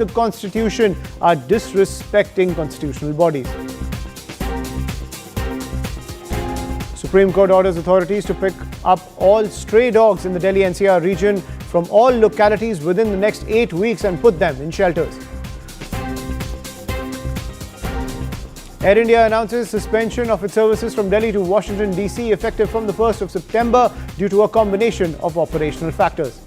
the Constitution are disrespecting constitutional bodies. Supreme Court orders authorities to pick up all stray dogs in the Delhi NCR region from all localities within the next 8 weeks and put them in shelters. Air India announces suspension of its services from Delhi to Washington DC effective from the 1st of September due to a combination of operational factors.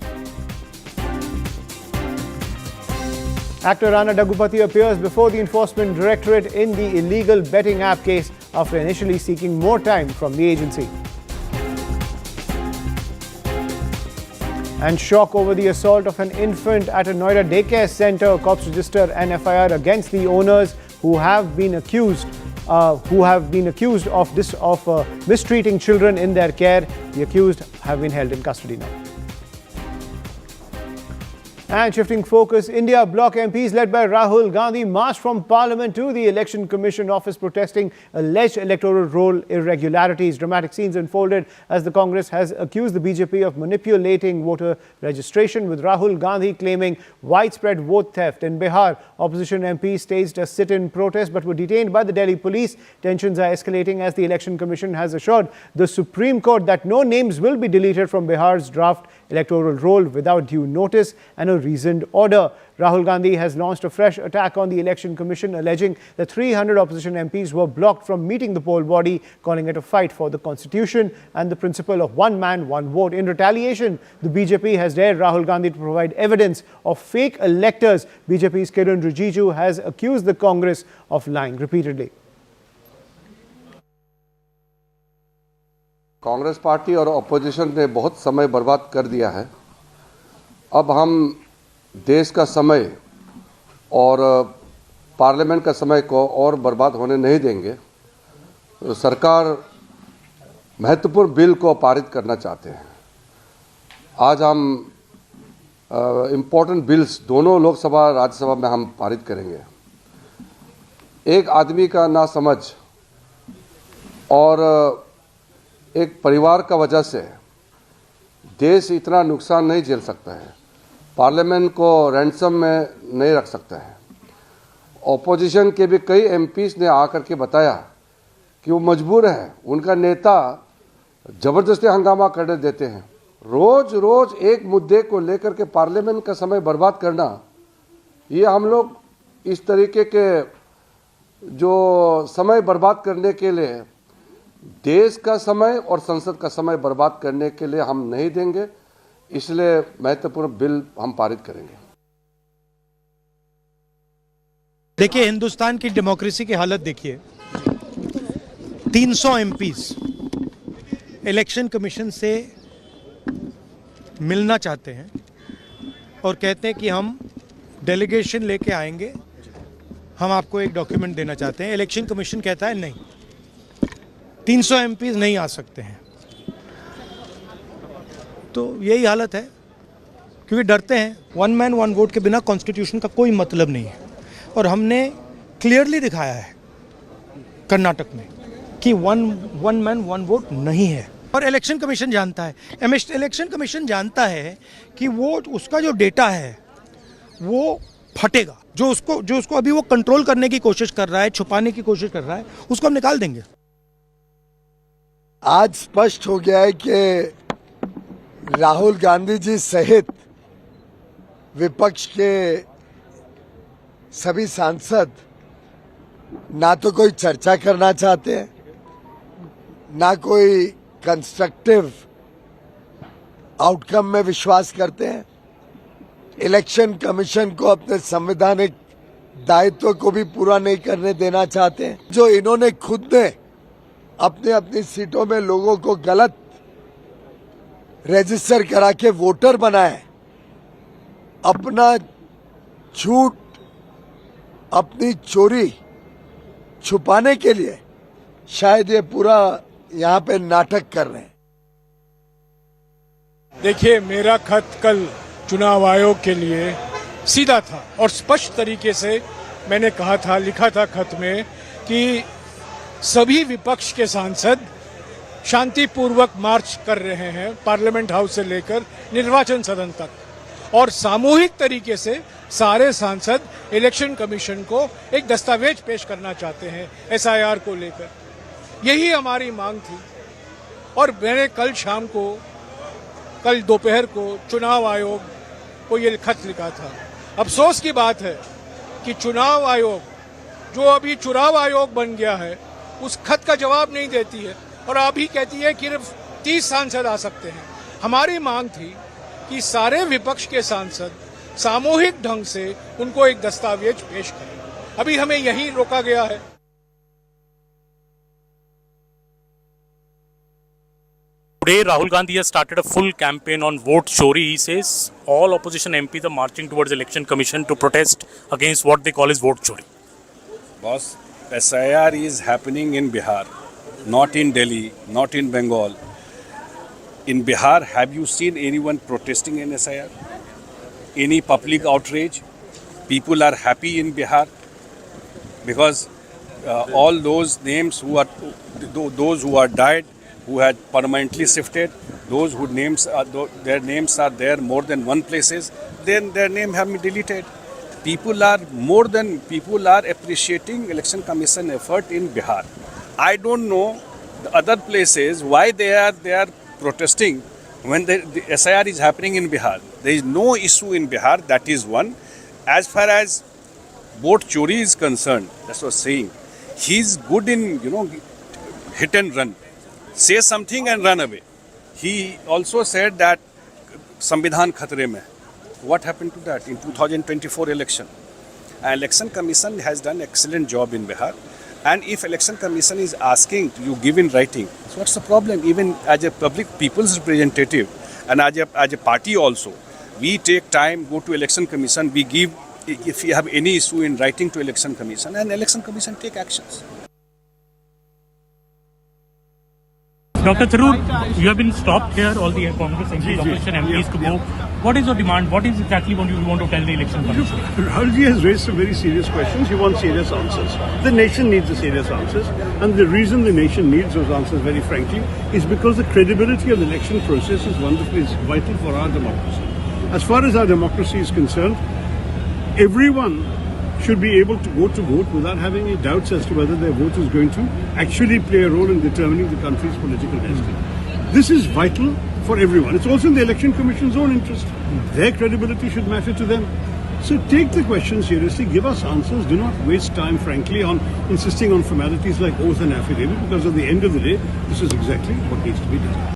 Actor Rana Daggupati appears before the Enforcement Directorate in the illegal betting app case after initially seeking more time from the agency. And shock over the assault of an infant at a Noida daycare center. Cops register an FIR against the owners who have been accused of mistreating children in their care. The accused have been held in custody now. And shifting focus, India Bloc MPs led by Rahul Gandhi marched from Parliament to the Election Commission office protesting alleged electoral roll irregularities. Dramatic scenes unfolded as the Congress has accused the BJP of manipulating voter registration, with Rahul Gandhi claiming widespread vote theft. In Bihar, opposition MPs staged a sit-in protest but were detained by the Delhi police. Tensions are escalating as the Election Commission has assured the Supreme Court that no names will be deleted from Bihar's draft electoral roll without due notice and a reasoned order. Rahul Gandhi has launched a fresh attack on the Election Commission, alleging that 300 opposition MPs were blocked from meeting the poll body, calling it a fight for the Constitution and the principle of one man, one vote. In retaliation, the BJP has dared Rahul Gandhi to provide evidence of fake electors. BJP's Kiran Rijiju has accused the Congress of lying repeatedly. Congress party और opposition ने बहुत समय बर्बाद कर दिया है। अब हम देश का समय और पार्लियामेंट का समय को और बर्बाद होने नहीं देंगे। तो सरकार महत्वपूर्ण बिल को पारित करना चाहते हैं। आज हम इम्पोर्टेंट बिल्स दोनों लोकसभा राज्यसभा में हम पारित करेंगे। एक आदमी का नासमझ और एक परिवार का वजह से देश इतना नुकसान नहीं झेल सकता है। पार्लियामेंट को रैंसम में नहीं रख सकता है। ऑपोजिशन के भी कई एमपीज ने आकर के बताया कि वो मजबूर है, उनका नेता ज़बरदस्ती हंगामा करने देते हैं। रोज रोज एक मुद्दे को लेकर के पार्लियामेंट का समय बर्बाद करना, ये हम लोग इस तरीके के जो समय बर्बाद करने के लिए देश का समय और संसद का समय बर्बाद करने के लिए हम नहीं देंगे। इसलिए महत्वपूर्ण बिल हम पारित करेंगे। देखिए, हिंदुस्तान की डेमोक्रेसी की हालत देखिए। 300 एमपीज इलेक्शन कमीशन से मिलना चाहते हैं और कहते हैं कि हम डेलीगेशन लेके आएंगे, हम आपको एक डॉक्यूमेंट देना चाहते हैं। इलेक्शन कमीशन कहता है नहीं, 300 एमपीज नहीं आ सकते हैं। तो यही हालत है, क्योंकि डरते हैं। वन मैन वन वोट के बिना कॉन्स्टिट्यूशन का कोई मतलब नहीं है। और हमने क्लियरली दिखाया है कर्नाटक में कि वन मैन वन वोट नहीं है। और इलेक्शन कमीशन जानता है, इलेक्शन कमीशन जानता है कि वो उसका जो डेटा है वो फटेगा। जो उसको अभी वो कंट्रोल करने की कोशिश कर रहा है, छुपाने की कोशिश कर रहा है, उसको हम निकाल देंगे। आज स्पष्ट हो गया है कि राहुल गांधी जी सहित विपक्ष के सभी सांसद ना तो कोई चर्चा करना चाहते हैं, ना कोई कंस्ट्रक्टिव आउटकम में विश्वास करते हैं। इलेक्शन कमीशन को अपने संवैधानिक दायित्व को भी पूरा नहीं करने देना चाहते हैं। जो इन्होंने खुद ने अपने अपनी सीटों में लोगों को गलत रजिस्टर करा के वोटर बनाए, अपना झूठ, अपनी चोरी छुपाने के लिए शायद ये पूरा यहाँ पे नाटक कर रहे हैं। देखिए, मेरा खत कल चुनाव आयोग के लिए सीधा था और स्पष्ट तरीके से मैंने कहा था, लिखा था खत में कि सभी विपक्ष के सांसद शांतिपूर्वक मार्च कर रहे हैं पार्लियामेंट हाउस से लेकर निर्वाचन सदन तक। और सामूहिक तरीके से सारे सांसद इलेक्शन कमीशन को एक दस्तावेज पेश करना चाहते हैं एसआईआर को लेकर। यही हमारी मांग थी और मैंने कल दोपहर को चुनाव आयोग को ये खत लिखा था। अफसोस की बात है कि चुनाव आयोग, जो अभी चुनाव आयोग बन गया है, उस खत का जवाब नहीं देती है और अभी कहती है कि सिर्फ 30 सांसद आ सकते हैं। हमारी मांग थी कि सारे विपक्ष के सांसद सामूहिक ढंग से उनको एक दस्तावेज पेश करें। अभी हमें यही रोका गया है। Today, Rahul Gandhi has started a full campaign on vote chori. He says all opposition MPs are marching towards election commission to protest against what they call as vote chori. Boss, SIR is happening in Bihar, not in Delhi, not in Bengal. In Bihar, have you seen anyone protesting in SIR? Any public outrage? People are happy in Bihar because all those names who are died, who had permanently shifted, those whose names are there more than one places, then their name have been deleted. People are appreciating election commission effort in Bihar. I don't know the other places why they are protesting when the SIR is happening in Bihar. There is no issue in Bihar. That is one. As far as vote chori is concerned, that's what I was saying. He's good in hit and run. Say something and run away. He also said that Samvidhan khatre mein. What happened to that in 2024 election? Election Commission has done excellent job in Bihar. And if Election Commission is asking you give in writing, so what's the problem? Even as a public people's representative and as a party also, we take time, go to Election Commission, we give, if you have any issue in writing to Election Commission, and Election Commission take actions. Dr. Tharoor, you have been stopped here, all the Congress MPs, opposition MPs to go. What is your demand? What is exactly what you want to tell the election commission? Rahulji has raised some very serious questions. He wants serious answers. The nation needs the serious answers. And the reason the nation needs those answers, very frankly, is because the credibility of the election process is vital for our democracy. As far as our democracy is concerned, everyone should be able to go to vote without having any doubts as to whether their vote is going to actually play a role in determining the country's political destiny. This is vital for everyone. It's also in the Election Commission's own interest. Their credibility should matter to them. So take the question seriously, give us answers. Do not waste time, frankly, on insisting on formalities like oath and affidavit, because at the end of the day, this is exactly what needs to be done.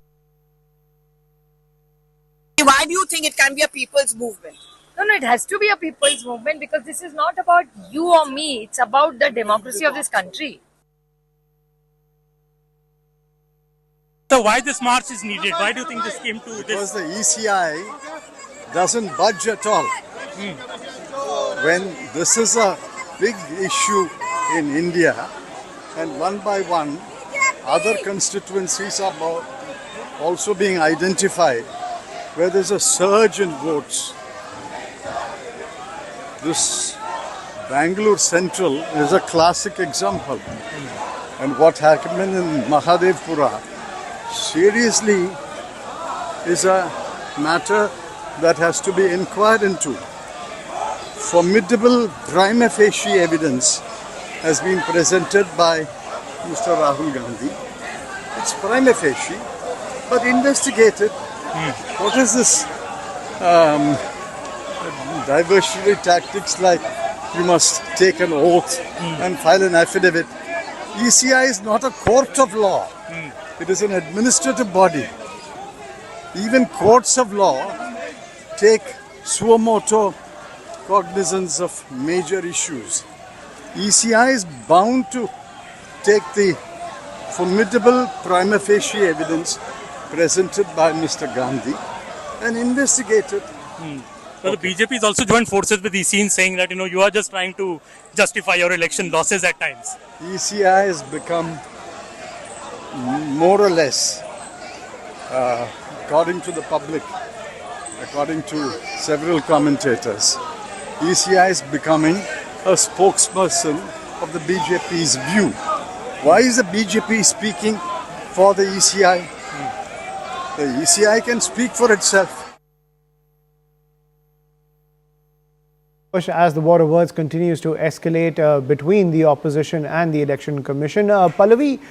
Why do you think it can be a people's movement? No, it has to be a people's movement because this is not about you or me. It's about the democracy of this country. So why this march is needed? Why do you think this came to this? Because the ECI doesn't budge at all. When this is a big issue in India, and one by one, other constituencies are also being identified where there's a surge in votes. This Bangalore Central is a classic example. And what happened in Mahadevpura seriously is a matter that has to be inquired into. Formidable prima facie evidence has been presented by Mr. Rahul Gandhi. It's prima facie, but investigated. What is this diversionary tactics like you must take an oath and file an affidavit? ECI is not a court of law. It is an administrative body. Even courts of law take suo motu cognizance of major issues. ECI is bound to take the formidable prima facie evidence presented by Mr. Gandhi and investigate it. So the BJP has also joined forces with ECI in saying that you are just trying to justify your election losses at times. ECI has become more or less, according to the public, according to several commentators, ECI is becoming a spokesperson of the BJP's view. Why is the BJP speaking for the ECI? The ECI can speak for itself. As the war of words continues to escalate between the opposition and the Election Commission. Pallavi,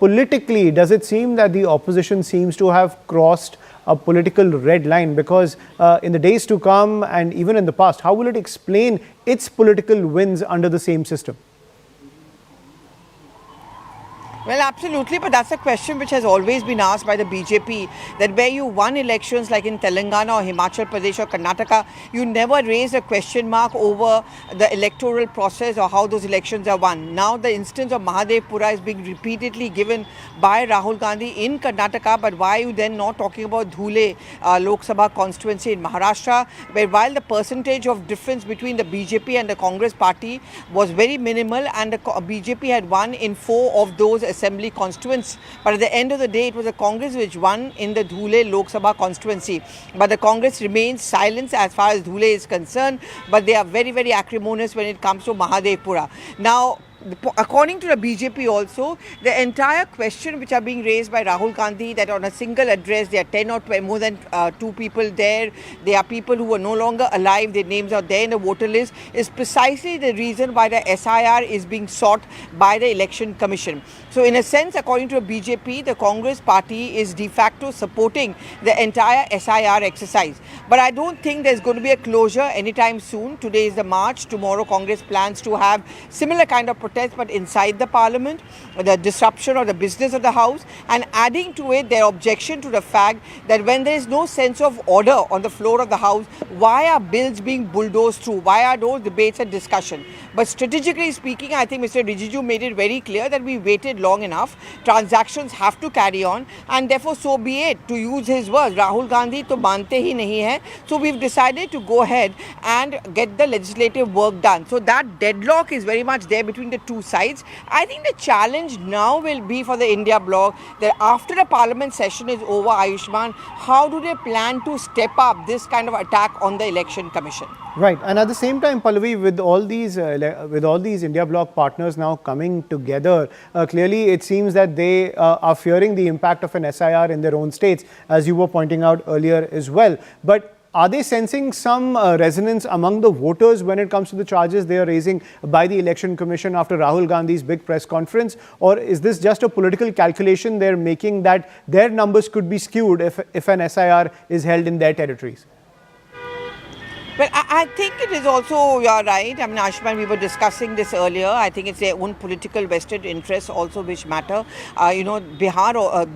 politically, does it seem that the opposition seems to have crossed a political red line? Because in the days to come and even in the past, how will it explain its political wins under the same system? Well, absolutely, but that's a question which has always been asked by the BJP, that where you won elections like in Telangana or Himachal Pradesh or Karnataka, you never raised a question mark over the electoral process or how those elections are won. Now the instance of Mahadevpura is being repeatedly given by Rahul Gandhi in Karnataka, but why are you then not talking about Dhule Lok Sabha constituency in Maharashtra, where while the percentage of difference between the BJP and the Congress party was very minimal and the BJP had won in 4 of those assembly constituents, but at the end of the day it was the Congress which won in the Dhule Lok Sabha constituency. But the Congress remains silent as far as Dhule is concerned, but they are very, very acrimonious when it comes to Mahadevpura. Now, according to the BJP also, the entire question which are being raised by Rahul Gandhi, that on a single address there are 10 or 12, more than 2 people there, there are people who are no longer alive, their names are there in the voter list, is precisely the reason why the SIR is being sought by the Election Commission. So in a sense, according to the BJP, the Congress party is de facto supporting the entire SIR exercise. But I don't think there's going to be a closure anytime soon. Today is the March. Tomorrow Congress plans to have similar kind of protest, but inside the parliament, the disruption of the business of the house, and adding to it their objection to the fact that when there is no sense of order on the floor of the house, why are bills being bulldozed through? Why are those debates and discussion? But strategically speaking, I think Mr. Rijiju made it very clear that we waited long enough. Transactions have to carry on, and therefore so be it. To use his words, Rahul Gandhi to mante hi nahi hai. So we've decided to go ahead and get the legislative work done. So that deadlock is very much there between the two sides. I think the challenge now will be for the India Bloc that after the parliament session is over, Ayushman, how do they plan to step up this kind of attack on the Election Commission? Right, and at the same time, Pallavi, with all these India Bloc partners now coming together, clearly it seems that they are fearing the impact of an SIR in their own states, as you were pointing out earlier as well. But are they sensing some resonance among the voters when it comes to the charges they are raising by the Election Commission after Rahul Gandhi's big press conference? Or is this just a political calculation they're making that their numbers could be skewed if an SIR is held in their territories? Well, I think it is also, you're right. I mean, Ashman, we were discussing this earlier. I think it's their own political vested interests also which matter. Bihar or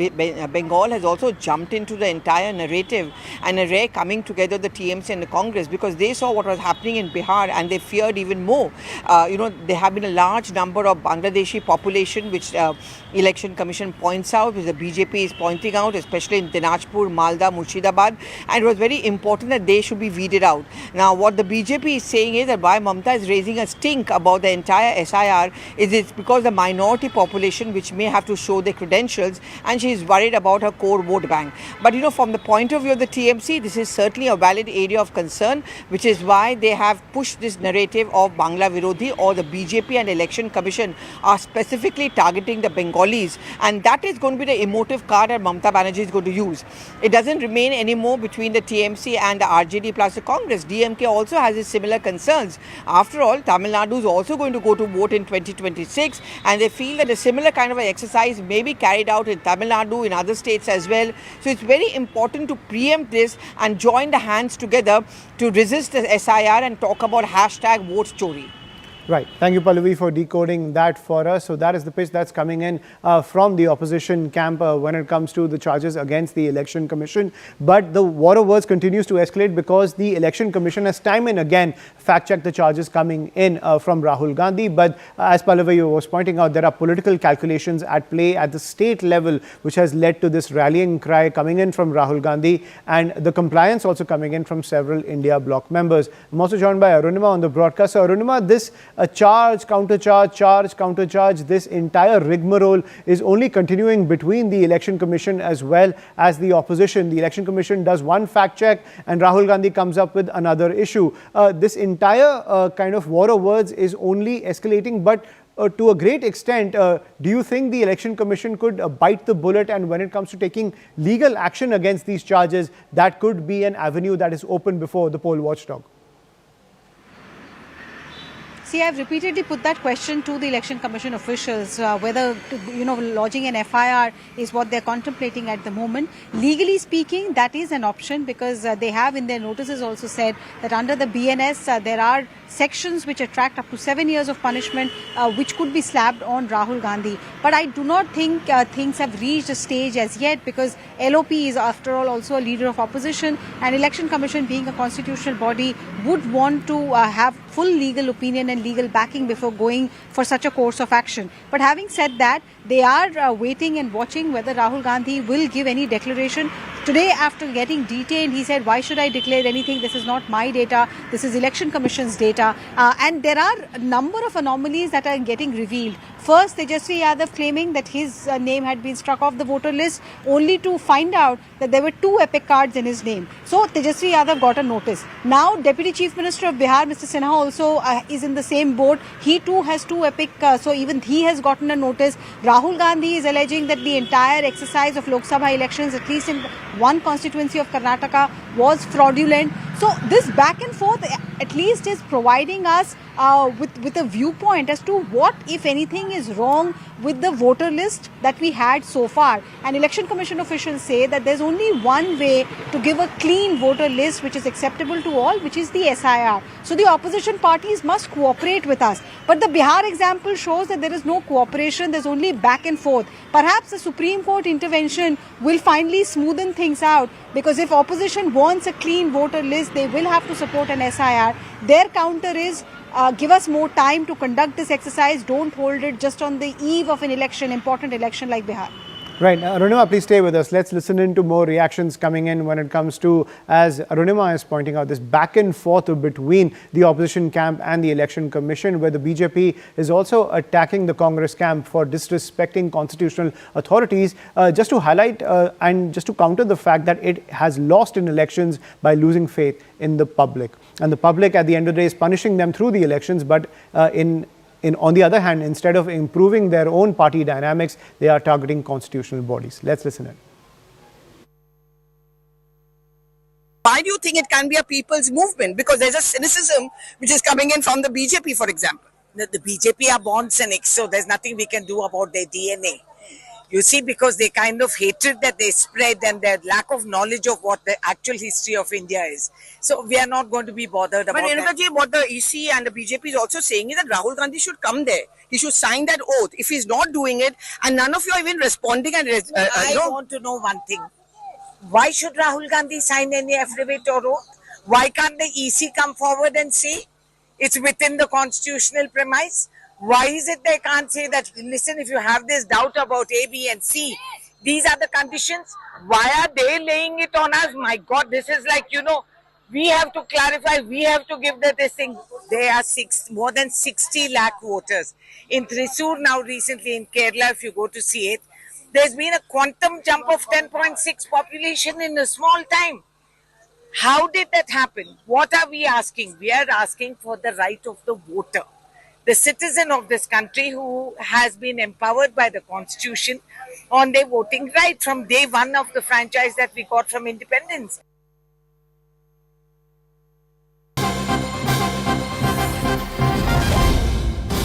Bengal has also jumped into the entire narrative, and a rare coming together the TMC and the Congress, because they saw what was happening in Bihar and they feared even more. There have been a large number of Bangladeshi population which Election Commission points out, which the BJP is pointing out, especially in Dinajpur, Malda, Murshidabad, and it was very important that they should be weeded out. Now, what the BJP is saying is that why Mamta is raising a stink about the entire SIR is it's because the minority population which may have to show their credentials, and she is worried about her core vote bank. But from the point of view of the TMC, this is certainly a valid area of concern, which is why they have pushed this narrative of Bangla Virodhi, or the BJP and Election Commission are specifically targeting the Bengalis, and that is going to be the emotive card that Mamta Banerjee is going to use. It doesn't remain anymore between the TMC and the RJD plus the Congress. DMK also has its similar concerns. After all, Tamil Nadu is also going to go to vote in 2026, and they feel that a similar kind of an exercise may be carried out in Tamil Nadu, in other states as well. So it's very important to preempt this and join the hands together to resist the SIR and talk about hashtag vote story. Right. Thank you, Pallavi, for decoding that for us. So that is the pitch that's coming in from the opposition camp when it comes to the charges against the Election Commission. But the war of words continues to escalate because the Election Commission has time and again fact-checked the charges coming in from Rahul Gandhi. But as Pallavi was pointing out, there are political calculations at play at the state level, which has led to this rallying cry coming in from Rahul Gandhi, and the compliance also coming in from several India Bloc members. I'm also joined by Arunima on the broadcast. So Arunima, this charge, countercharge, this entire rigmarole is only continuing between the Election Commission as well as the opposition. The Election Commission does one fact check and Rahul Gandhi comes up with another issue. This entire kind of war of words is only escalating, but to a great extent, do you think the Election Commission could bite the bullet, and when it comes to taking legal action against these charges, that could be an avenue that is open before the poll watchdog? See, I've repeatedly put that question to the Election Commission officials, whether, lodging an FIR is what they're contemplating at the moment. Legally speaking, that is an option because they have in their notices also said that under the BNS, there are sections which attract up to 7 years of punishment, which could be slapped on Rahul Gandhi. But I do not think things have reached a stage as yet because LOP is, after all, also a leader of opposition, and Election Commission, being a constitutional body, would want to have full legal opinion and legal backing before going for such a course of action. But having said that, they are waiting and watching whether Rahul Gandhi will give any declaration. Today, after getting detained, he said, why should I declare anything? This is not my data. This is Election Commission's data. And there are a number of anomalies that are getting revealed. First, Tejasvi Yadav claiming that his name had been struck off the voter list, only to find out that there were 2 epic cards in his name. So, Tejasvi Yadav got a notice. Now, Deputy Chief Minister of Bihar, Mr. Sinha, also is in the same boat. He too has 2 epic, so even he has gotten a notice. Rahul Gandhi is alleging that the entire exercise of Lok Sabha elections, at least in one constituency of Karnataka, was fraudulent. So this back and forth at least is providing us with a viewpoint as to what, if anything, is wrong with the voter list that we had so far. And Election Commission officials say that there's only one way to give a clean voter list which is acceptable to all, which is the SIR. So the opposition parties must cooperate with us. But the Bihar example shows that there is no cooperation, there's only back and forth. Perhaps the Supreme Court intervention will finally smoothen things out, because if opposition wants a clean voter list, they will have to support an SIR. Their counter is, give us more time to conduct this exercise. Don't hold it just on the eve of an election, important election like Bihar. Right. Arunima, please stay with us. Let's listen into more reactions coming in when it comes to, as Arunima is pointing out, this back and forth between the opposition camp and the Election Commission, where the BJP is also attacking the Congress camp for disrespecting constitutional authorities, just to highlight and just to counter the fact that it has lost in elections by losing faith in the public. And the public at the end of the day is punishing them through the elections, but on the other hand, instead of improving their own party dynamics, they are targeting constitutional bodies. Let's listen in. Why do you think it can be a people's movement? Because there's a cynicism which is coming in from the BJP, for example. The BJP are born cynics, so there's nothing we can do about their DNA. You see, because the kind of hatred that they spread and their lack of knowledge of what the actual history of India is. So we are not going to be bothered about that. But what the ECI and the BJP is also saying is that Rahul Gandhi should come there. He should sign that oath. If he's not doing it, and none of you are even responding, and I want to know one thing. Why should Rahul Gandhi sign any affidavit or oath? Why can't the EC come forward and say it's within the constitutional premise? Why is it they can't say that, listen, if you have this doubt about A, B and C, these are the conditions? Why are they laying it on us? My God, this is like, we have to clarify, we have to give this thing. There are more than 60 lakh voters. In Thrissur now recently in Kerala, if you go to see it, there's been a quantum jump of 10.6 population in a small time. How did that happen? What are we asking? We are asking for the right of the voter. The citizen of this country who has been empowered by the constitution on their voting right from day one of the franchise that we got from independence.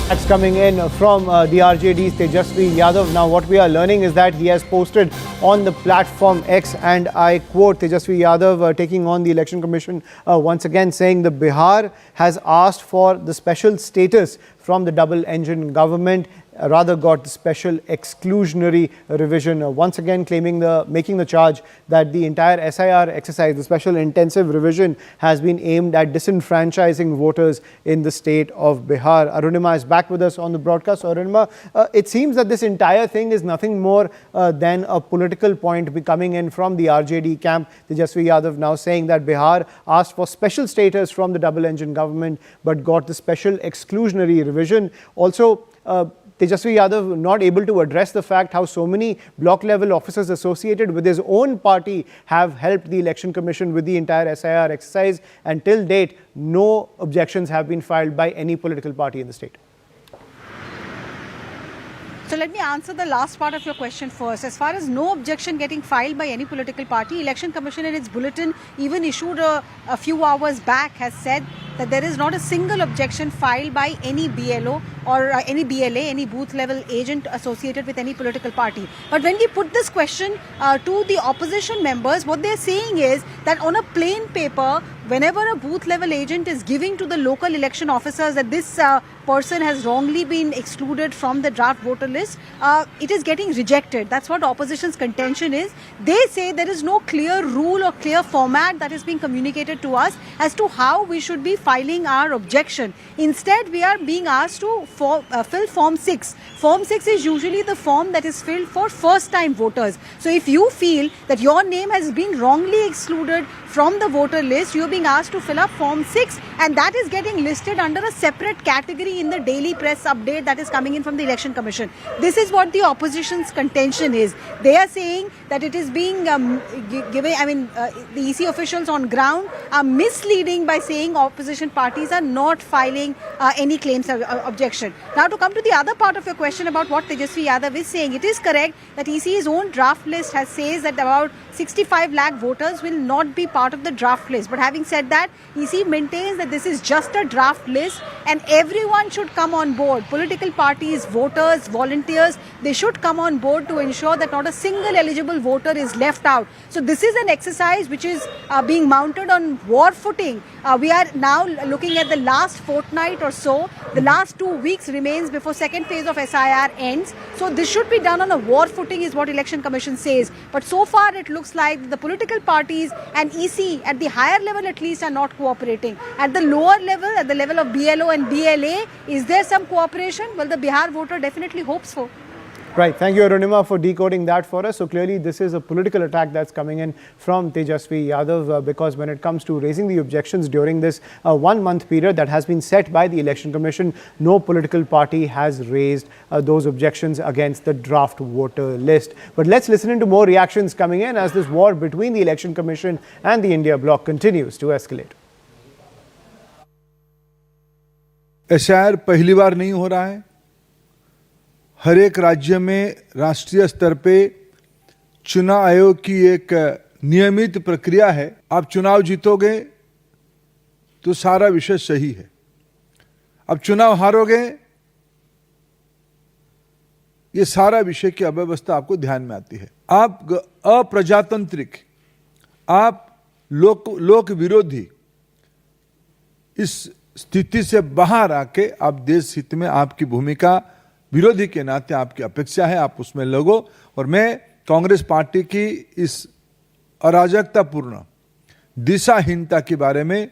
That's coming in from the RJD's Tejasvi Yadav. Now, what we are learning is that he has posted on the platform X, and I quote Tejasvi Yadav taking on the Election Commission once again, saying the Bihar has asked for the special status from the double-engine government, rather got the special exclusionary revision. Once again making the charge that the entire SIR exercise, the special intensive revision, has been aimed at disenfranchising voters in the state of Bihar. Arunima is back with us on the broadcast. Arunima, it seems that this entire thing is nothing more than a political point coming in from the RJD camp. Tejasvi Yadav now saying that Bihar asked for special status from the double-engine government but got the special exclusionary revision. Also, Tejasvi Yadav not able to address the fact how so many block-level officers associated with his own party have helped the Election Commission with the entire SIR exercise, and till date, no objections have been filed by any political party in the state. So let me answer the last part of your question first. As far as no objection getting filed by any political party, Election Commission in its bulletin even issued a few hours back has said that there is not a single objection filed by any BLO or any BLA, any booth level agent associated with any political party. But when we put this question to the opposition members, what they're saying is that on a plain paper, whenever a booth level agent is giving to the local election officers that this person has wrongly been excluded from the draft voter list, it is getting rejected. That's what opposition's contention is. They say there is no clear rule or clear format that is being communicated to us as to how we should be filing our objection. Instead, we are being asked to fill Form 6. Form 6 is usually the form that is filled for first-time voters. So if you feel that your name has been wrongly excluded from the voter list, you are being asked to fill up Form 6, and that is getting listed under a separate category in the daily press update that is coming in from the Election Commission. This is what the opposition's contention is. They are saying that it is being given, the EC officials on ground are misleading by saying opposition parties are not filing any claims of objection. Now, to come to the other part of your question about what Tejasvi Yadav is saying, it is correct that EC's own draft list says that about 65 lakh voters will not be part of the draft list. But having said that, EC maintains that this is just a draft list and everyone should come on board. Political parties, voters, volunteers, they should come on board to ensure that not a single eligible voter is left out. So this is an exercise which is being mounted on war footing. We are now looking at the last fortnight or so. The last 2 weeks remains before second phase of SIR ends. So this should be done on a war footing is what Election Commission says. But so far it looks like the political parties and EC at the higher level at least are not cooperating. At the lower level, at the level of BLO and BLA, is there some cooperation? Well, the Bihar voter definitely hopes for. Right. Thank you, Arunima, for decoding that for us. So clearly, this is a political attack that's coming in from Tejasvi Yadav because when it comes to raising the objections during this 1 month period that has been set by the Election Commission, no political party has raised those objections against the draft voter list. But let's listen into more reactions coming in as this war between the Election Commission and the India Bloc continues to escalate. SIR पहली बार नहीं हो रहा है. हर एक राज्य में राष्ट्रीय स्तर पे चुनाव आयोग की एक नियमित प्रक्रिया है. आप चुनाव जीतोगे तो सारा विषय सही है. अब चुनाव हारोगे ये सारा विषय की अव्यवस्था आपको ध्यान में आती है. आप अप्रजातांत्रिक, आप लोक विरोधी इस स्थिति से बाहर आके आप देश हित में आपकी भूमिका विरोधी के नाते आपकी अपेक्षा है, आप उसमें लगो. और मैं कांग्रेस पार्टी की इस अराजकतापूर्ण दिशाहीनता के बारे में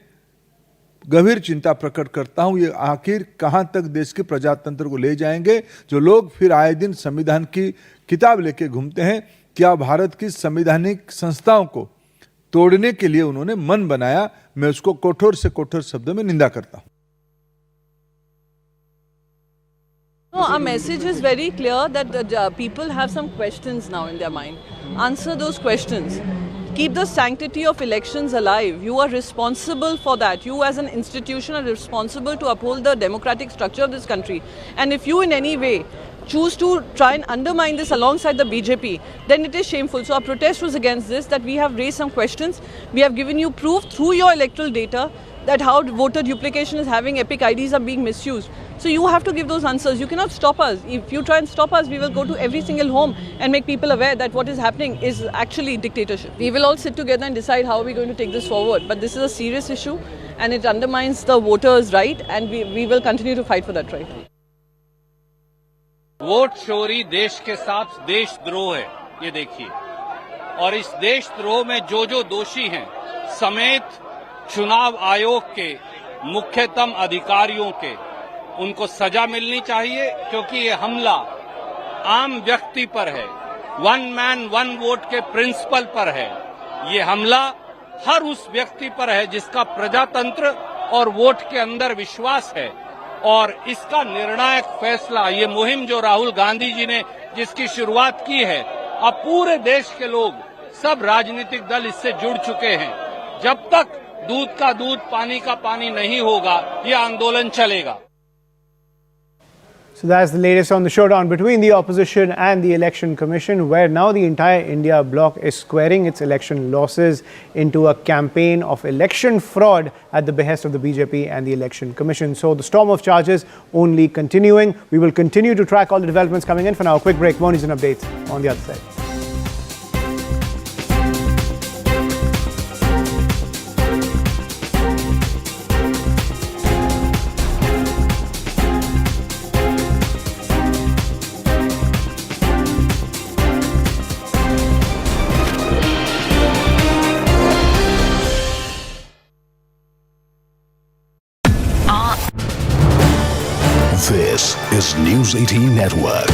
गंभीर चिंता प्रकट करता हूं. ये आखिर कहां तक देश के प्रजातंत्र को ले जाएंगे जो लोग फिर आए दिन संविधान की किताब लेके घूमते हैं. क्या भारत की संवैधानिक संस्थाओं को तोड़ने के लिए उन्होंने मन बनाया. मैं उसको कठोर से कठोर शब्दों में निंदा करता हूं. No, our message is very clear that the people have some questions now in their mind. Answer those questions. Keep the sanctity of elections alive. You are responsible for that. You as an institution are responsible to uphold the democratic structure of this country. And if you in any way choose to try and undermine this alongside the BJP, then it is shameful. So our protest was against this, that we have raised some questions. We have given you proof through your electoral data that how voter duplication is having, epic IDs are being misused. So you have to give those answers. You cannot stop us. If you try and stop us, we will go to every single home and make people aware that what is happening is actually dictatorship. We will all sit together and decide how are we going to take this forward. But this is a serious issue and it undermines the voters' right, and we will continue to fight for that right. Vote चोरी देश के साथ देशद्रोह है, ये देखिए. और इस देशद्रोह में जो दोषी हैं समेत चुनाव आयोग के मुख्यतम अधिकारियों के, उनको सजा मिलनी चाहिए, क्योंकि ये हमला आम व्यक्ति पर है, वन मैन वन वोट के प्रिंसिपल पर है. ये हमला हर उस व्यक्ति पर है जिसका प्रजातंत्र और वोट के अंदर विश्वास है. और इसका निर्णायक फैसला, ये मुहिम जो राहुल गांधी जी ने जिसकी शुरुआत की है, अब पूरे देश के लोग, सब राजनीतिक दल इससे जुड़ चुके हैं. जब तक दूध का दूध पानी का पानी नहीं होगा, ये आंदोलन चलेगा. So that's the latest on the showdown between the opposition and the Election Commission, where now the entire India Bloc is squaring its election losses into a campaign of election fraud at the behest of the BJP and the Election Commission. So the storm of charges only continuing. We will continue to track all the developments coming in. For now, a quick break. More news and updates on the other side. This is News 18 Network.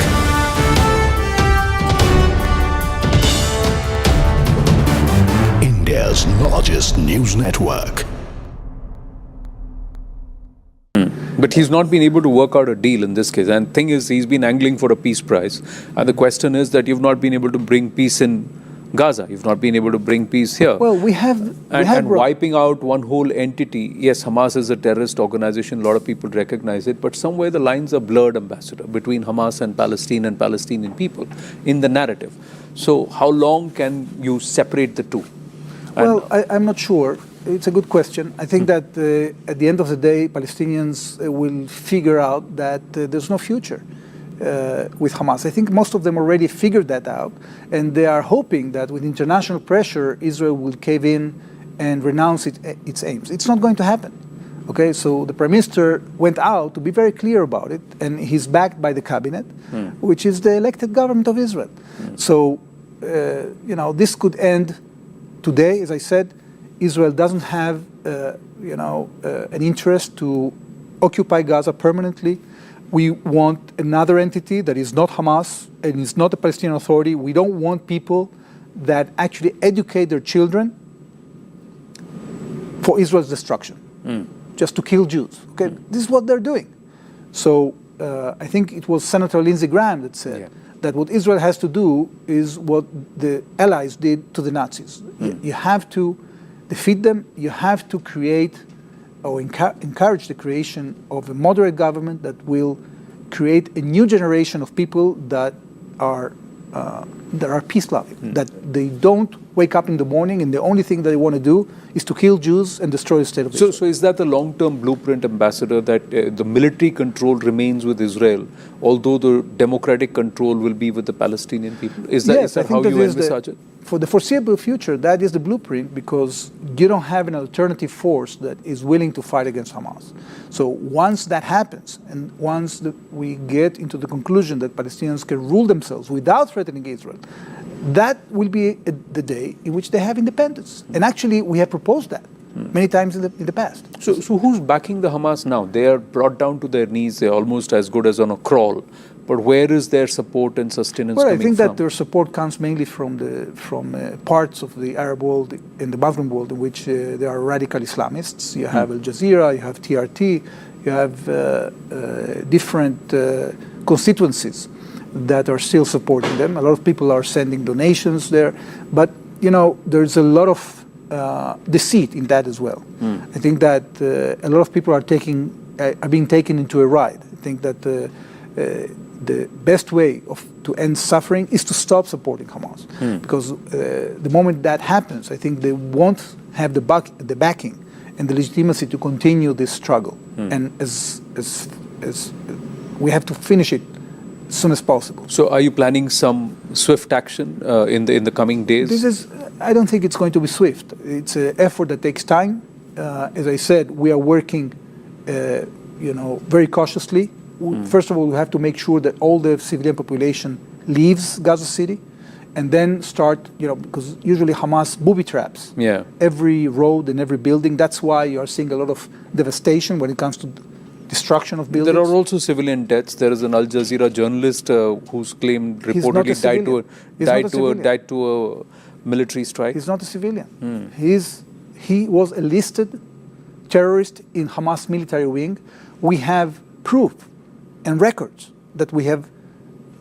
India's largest news network. But he's not been able to work out a deal in this case. And the thing is, he's been angling for a peace prize. And the question is that you've not been able to bring peace in Gaza. You've not been able to bring peace here. Well, we have wiping out one whole entity. Yes, Hamas is a terrorist organization. A lot of people recognize it. But somewhere the lines are blurred, Ambassador, between Hamas and Palestinian people in the narrative. So how long can you separate the two? Well, I'm not sure. It's a good question. I think that at the end of the day, Palestinians will figure out that there's no future with Hamas. I think most of them already figured that out, and they are hoping that with international pressure, Israel will cave in and renounce its aims. It's not going to happen. Okay, so the Prime Minister went out to be very clear about it, and he's backed by the cabinet, which is the elected government of Israel. So, this could end today. As I said, Israel doesn't have, an interest to occupy Gaza permanently. We want another entity that is not Hamas and is not the Palestinian Authority. We don't want people that actually educate their children for Israel's destruction, just to kill Jews. Okay, this is what they're doing. So I think it was Senator Lindsey Graham that said that what Israel has to do is what the Allies did to the Nazis. You have to defeat them. You have to create or encourage the creation of a moderate government that will create a new generation of people that are peace-loving, that they don't wake up in the morning and the only thing that they want to do is to kill Jews and destroy the state of Israel. So is that the long-term blueprint, Ambassador, that the military control remains with Israel, although the democratic control will be with the Palestinian people? Is that how you envisage it? For the foreseeable future, that is the blueprint, because you don't have an alternative force that is willing to fight against Hamas. So once that happens, and once we get into the conclusion that Palestinians can rule themselves without threatening Israel, that will be the day in which they have independence. And actually, we have proposed that many times in the past. So who's backing the Hamas now? They are brought down to their knees. They're almost as good as on a crawl. But where is their support and sustenance coming from? Well, I think that their support comes mainly from parts of the Arab world and the Muslim world in which there are radical Islamists. You have Al Jazeera, you have TRT, you have different constituencies that are still supporting them. A lot of people are sending donations there. But, there's a lot of deceit in that as well. I think that a lot of people are being taken into a ride. I think that the best way to end suffering is to stop supporting Hamas. Because the moment that happens, I think they won't have the backing and the legitimacy to continue this struggle. And as we have to finish it as soon as possible. So are you planning some swift action in the coming days? I don't think it's going to be swift. It's an effort that takes time. As I said, we are working very cautiously. First of all, we have to make sure that all the civilian population leaves Gaza City, and then start, because usually Hamas booby traps every road and every building. That's why you are seeing a lot of devastation when it comes to destruction of buildings. There are also civilian deaths. There is an Al Jazeera journalist who's claimed reportedly died to a military strike. He's not a civilian. He was a listed terrorist in Hamas military wing. We have proof and records that we have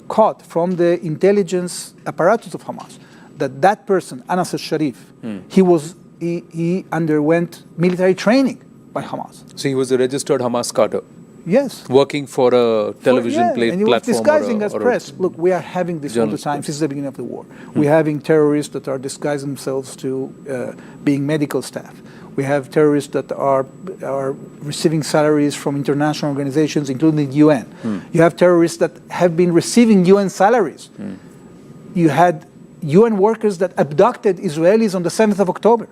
caught from the intelligence apparatus of Hamas that person, Anas al-Sharif, he underwent military training by Hamas. So he was a registered Hamas cadre? Yes. Working for a television and he was platform disguising as or press. Look, we are having this all the time since the beginning of the war. We're having terrorists that are disguising themselves to being medical staff. We have terrorists that are receiving salaries from international organizations, including the UN. You have terrorists that have been receiving UN salaries. You had UN workers that abducted Israelis on the 7th of October.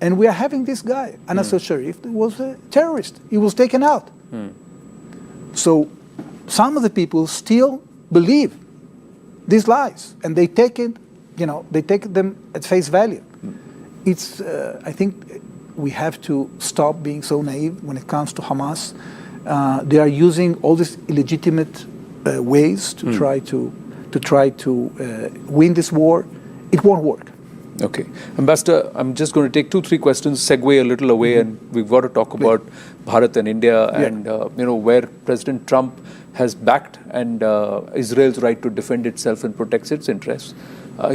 And we are having this guy, Anas al-Sharif, that was a terrorist. He was taken out. So some of the people still believe these lies, and they take it, they take them at face value. It's, I think, we have to stop being so naive when it comes to Hamas. They are using all these illegitimate ways to try to win this war. It won't work. Okay. Ambassador, I'm just going to take 2-3 questions, segue a little away, and we've got to talk about Bharat and India and, where President Trump has backed and Israel's right to defend itself and protects its interests.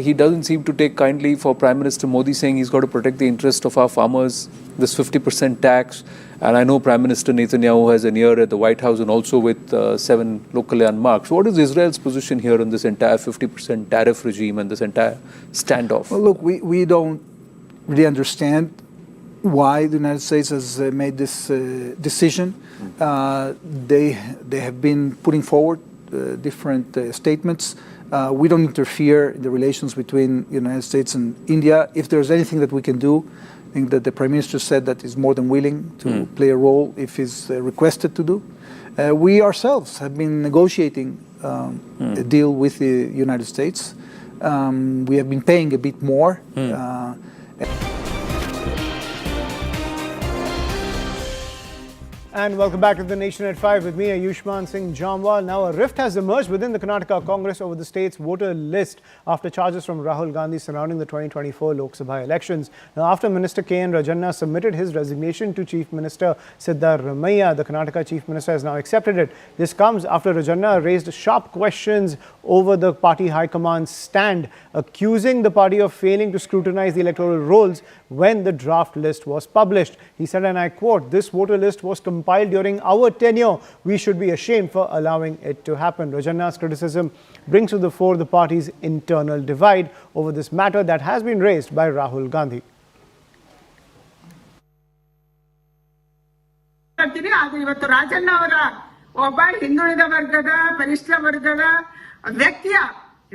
He doesn't seem to take kindly for Prime Minister Modi saying he's got to protect the interest of our farmers, this 50% tax. And I know Prime Minister Netanyahu has an ear at the White House and also with 7 local landmarks. What is Israel's position here on this entire 50% tariff regime and this entire standoff? Well, look, we don't really understand why the United States has made this decision. They have been putting forward different statements. We don't interfere in the relations between the United States and India. If there's anything that we can do, I think that the Prime Minister said that he's more than willing to play a role if he's requested to do. We ourselves have been negotiating a deal with the United States. We have been paying a bit more. And welcome back to The Nation at 5 with me, Ayushman Singh Jamwal. Now, a rift has emerged within the Karnataka Congress over the state's voter list after charges from Rahul Gandhi surrounding the 2024 Lok Sabha elections. Now, after Minister K.N. Rajanna submitted his resignation to Chief Minister Siddaramayya, the Karnataka Chief Minister has now accepted it. This comes after Rajanna raised sharp questions over the party high command's stand, accusing the party of failing to scrutinize the electoral rolls when the draft list was published. He said, and I quote, "This voter list was compiled during our tenure. We should be ashamed for allowing it to happen." Rajanna's criticism brings to the fore the party's internal divide over this matter that has been raised by Rahul Gandhi.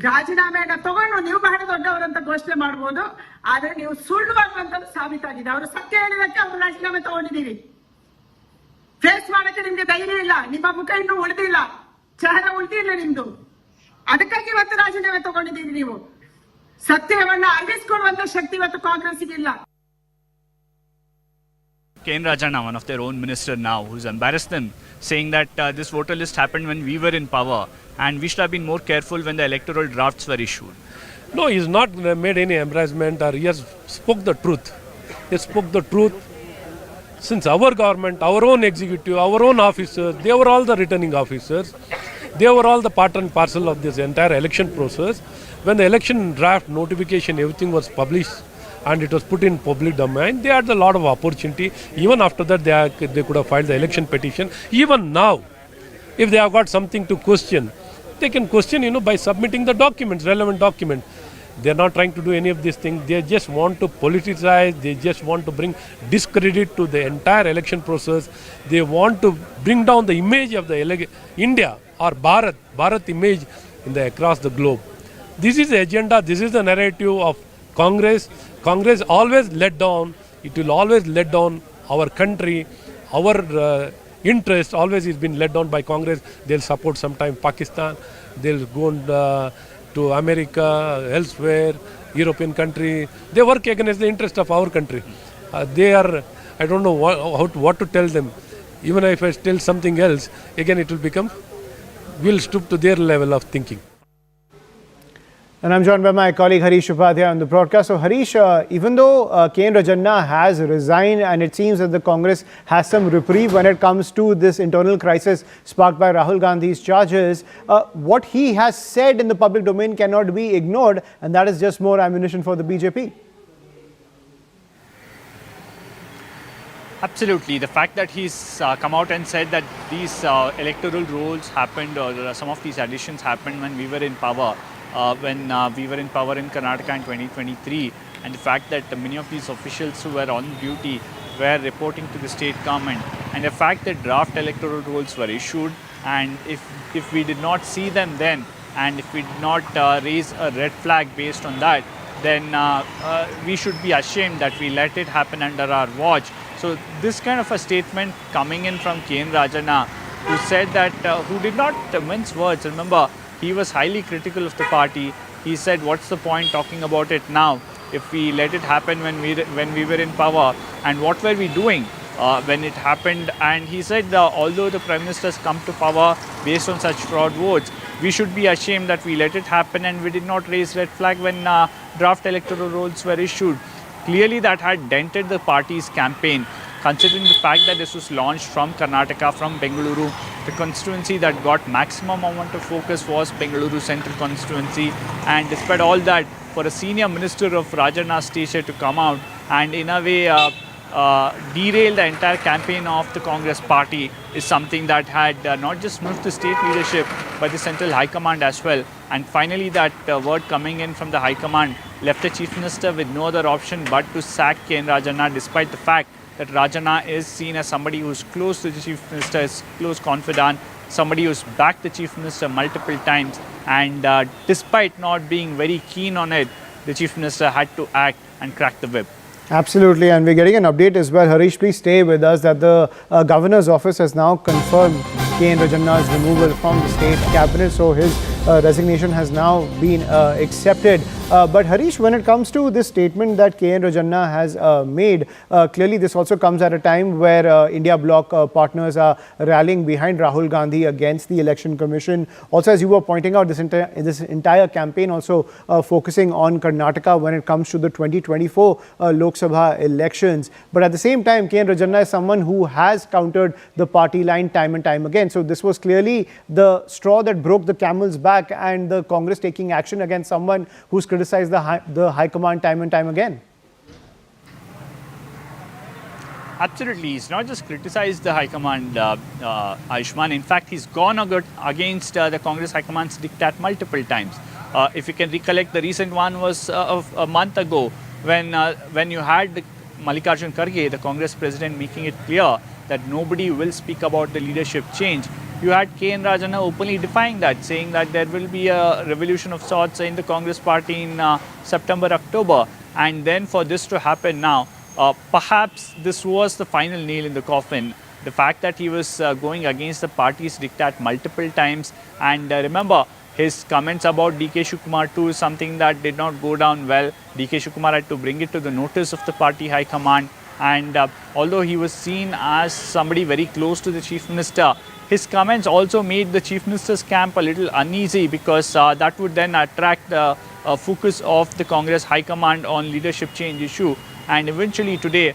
ರಾಜೀನಾಮೆಯನ್ನ ತಗೊಂಡು ನೀವು ಬಹಳ ದೊಡ್ಡವರಂತ ಘೋಷಣೆ ಮಾಡಬಹುದು, ಆದ್ರೆ ನೀವು ಸುಳ್ಳು ಮಾಡುವಂತದ್ದು ಸಾಬೀತಾಗಿದೆ. ಅವರು ಸತ್ಯ ಹೇಳಿದಕ್ಕೆ ಅವರು ರಾಜೀನಾಮೆ ತಗೊಂಡಿದ್ದೀರಿ. ಫೇಸ್ ಮಾಡಕ್ಕೆ ನಿಮ್ಗೆ ಧೈರ್ಯ ಇಲ್ಲ, ನಿಮ್ಮ ಮುಖ ಇನ್ನೂ ಉಳಿದಿಲ್ಲ, ಚಹರ ಉಳಿದಿಲ್ಲ ನಿಮ್ದು. ಅದಕ್ಕಾಗಿ ಇವತ್ತು ರಾಜೀನಾಮೆ ತಗೊಂಡಿದ್ದೀರಿ. ನೀವು ಸತ್ಯವನ್ನ ಅರಗಿಸಿಕೊಳ್ಳುವಂತ ಶಕ್ತಿ ಇವತ್ತು ಕಾಂಗ್ರೆಸ್ಗೆ ಇಲ್ಲ. K.N. Rajanna, one of their own minister now, who's embarrassed them, saying that this voter list happened when we were in power and we should have been more careful when the electoral drafts were issued. No, he's not made any embarrassment, or he has spoke the truth. He spoke the truth. Since our government, our own executive, our own officers, they were all the returning officers. They were all the part and parcel of this entire election process. When the election draft notification, everything was published and it was put in public domain, they had a lot of opportunity. Even after that, they could have filed the election petition. Even now, if they have got something to question, they can question, by submitting the documents, relevant documents. They are not trying to do any of these things. They just want to politicize. They just want to bring discredit to the entire election process. They want to bring down the image of the India or Bharat image across the globe. This is the agenda. This is the narrative of Congress. Congress always let down. It will always let down our country. Our interest always has been let down by Congress. They'll support sometime Pakistan. They'll go to America, elsewhere, European country. They work against the interest of our country. They are, I don't know what to tell them. Even if I tell something else, again it will become, we'll stoop to their level of thinking. And I'm joined by my colleague Harish Upadhyay on the broadcast. So Harish, even though K.N. Rajanna has resigned and it seems that the Congress has some reprieve when it comes to this internal crisis sparked by Rahul Gandhi's charges, what he has said in the public domain cannot be ignored, and that is just more ammunition for the BJP. Absolutely. The fact that he's come out and said that these electoral rolls happened, or some of these additions happened when we were in power, when we were in power in Karnataka in 2023, and the fact that many of these officials who were on duty were reporting to the state government, and the fact that draft electoral rolls were issued, and if we did not see them then, and if we did not raise a red flag based on that, then we should be ashamed that we let it happen under our watch. So this kind of a statement coming in from K.N. Rajana, who said that, who did not mince words. Remember, he was highly critical of the party. He said, what's the point talking about it now if we let it happen when we were in power, and what were we doing when it happened? And he said, although the Prime Minister has come to power based on such fraud votes, we should be ashamed that we let it happen and we did not raise red flag when draft electoral rolls were issued. Clearly that had dented the party's campaign, considering the fact that this was launched from Karnataka, from Bengaluru. The constituency that got maximum amount of focus was Bengaluru Central constituency, and despite all that, for a senior minister of Rajana's stature to come out and in a way derail the entire campaign of the Congress party is something that had not just moved the state leadership but the central high command as well. And finally that word coming in from the high command left the chief minister with no other option but to sack K.N. Rajana, despite the fact that Rajana is seen as somebody who's close to the chief minister, is close confidant, somebody who's backed the chief minister multiple times, and despite not being very keen on it, the chief minister had to act and crack the whip. Absolutely, and we're getting an update as well. Harish, please stay with us, that the governor's office has now confirmed K.N. Rajana's removal from the state cabinet, so his resignation has now been accepted. But Harish, when it comes to this statement that K.N. Rajana has made, clearly this also comes at a time where India Bloc partners are rallying behind Rahul Gandhi against the Election Commission. Also, as you were pointing out, this entire campaign also focusing on Karnataka when it comes to the 2024 Lok Sabha elections. But at the same time, K.N. Rajana is someone who has countered the party line time and time again. So this was clearly the straw that broke the camel's back, and the Congress taking action against someone who's criticized the high command time and time again. Absolutely. He's not just criticized the high command, Ayushman. In fact, he's gone against the Congress high command's diktat multiple times. If you can recollect, the recent one was a month ago when you had Mallikarjun Kharge, the Congress president, making it clear that nobody will speak about the leadership change. You had K.N. Rajana openly defying that, saying that there will be a revolution of sorts in the Congress party in September, October. And then for this to happen now, perhaps this was the final nail in the coffin. The fact that he was going against the party's diktat multiple times. And remember, his comments about D.K. Shivakumar too is something that did not go down well. D.K. Shivakumar had to bring it to the notice of the party high command. And although he was seen as somebody very close to the chief minister, his comments also made the chief minister's camp a little uneasy, because that would then attract the focus of the Congress high command on leadership change issue. And eventually today,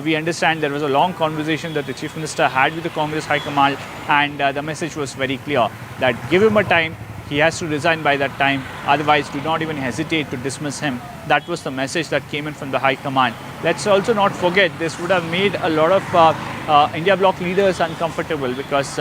we understand there was a long conversation that the chief minister had with the Congress high command, and the message was very clear that give him a time. He has to resign by that time. Otherwise, do not even hesitate to dismiss him. That was the message that came in from the high command. Let's also not forget, this would have made a lot of India Bloc leaders uncomfortable, because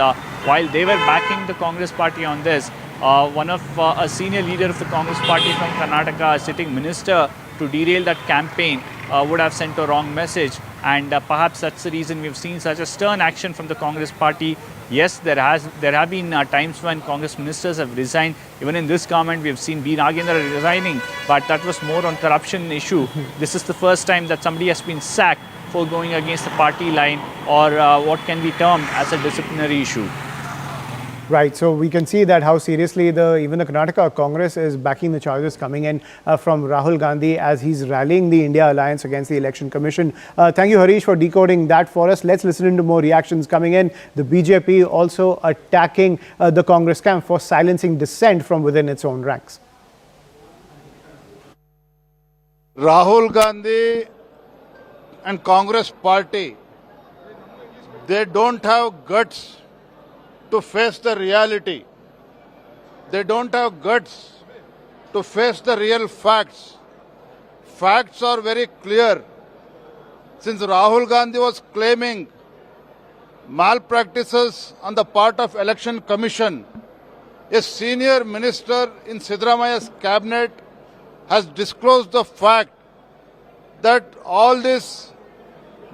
while they were backing the Congress party on this, one of a senior leader of the Congress party from Karnataka, a sitting minister, to derail that campaign would have sent a wrong message. And perhaps that's the reason we've seen such a stern action from the Congress party. Yes, there have been times when Congress ministers have resigned. Even in this government, we have seen B. Nagendra resigning, but that was more on corruption issue. This is the first time that somebody has been sacked for going against the party line, or what can be termed as a disciplinary issue. Right, so we can see that how seriously even the Karnataka Congress is backing the charges coming in from Rahul Gandhi as he's rallying the India Alliance against the Election Commission. Thank you, Harish, for decoding that for us. Let's listen to more reactions coming in. The BJP also attacking the Congress camp for silencing dissent from within its own ranks. Rahul Gandhi and Congress party, they don't have guts to face the reality. They don't have guts to face the real facts. Facts are very clear. since Rahul Gandhi was claiming malpractices on the part of Election Commission, a senior minister in Siddaramaya's cabinet has disclosed the fact that all this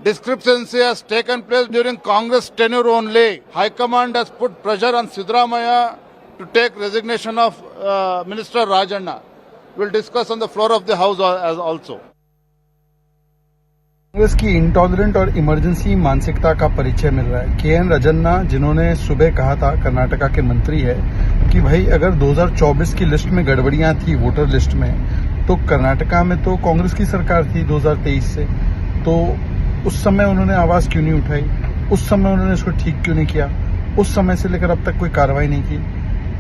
discrepancy has taken place during Congress tenure only. High Command has put pressure on Siddaramaya to take resignation of Minister Rajanna. We'll discuss on the floor of the House as also. Congress की intolerant और emergency मानसिकता का परिचय मिल रहा है। K. N.. Rajanna, जिन्होंने सुबह कहा था, कर्नाटका के मंत्री है, कि भाई अगर 2024 की लिस्ट में गड़बड़ियां थी, वोटर लिस्ट में, तो कर्नाटका में तो कांग्रेस की सरकार थी 2023 से, तो उस समय उन्होंने आवाज क्यों नहीं उठाई? उस समय उन्होंने इसको ठीक क्यों नहीं किया? उस समय से लेकर अब तक कोई कार्रवाई नहीं की।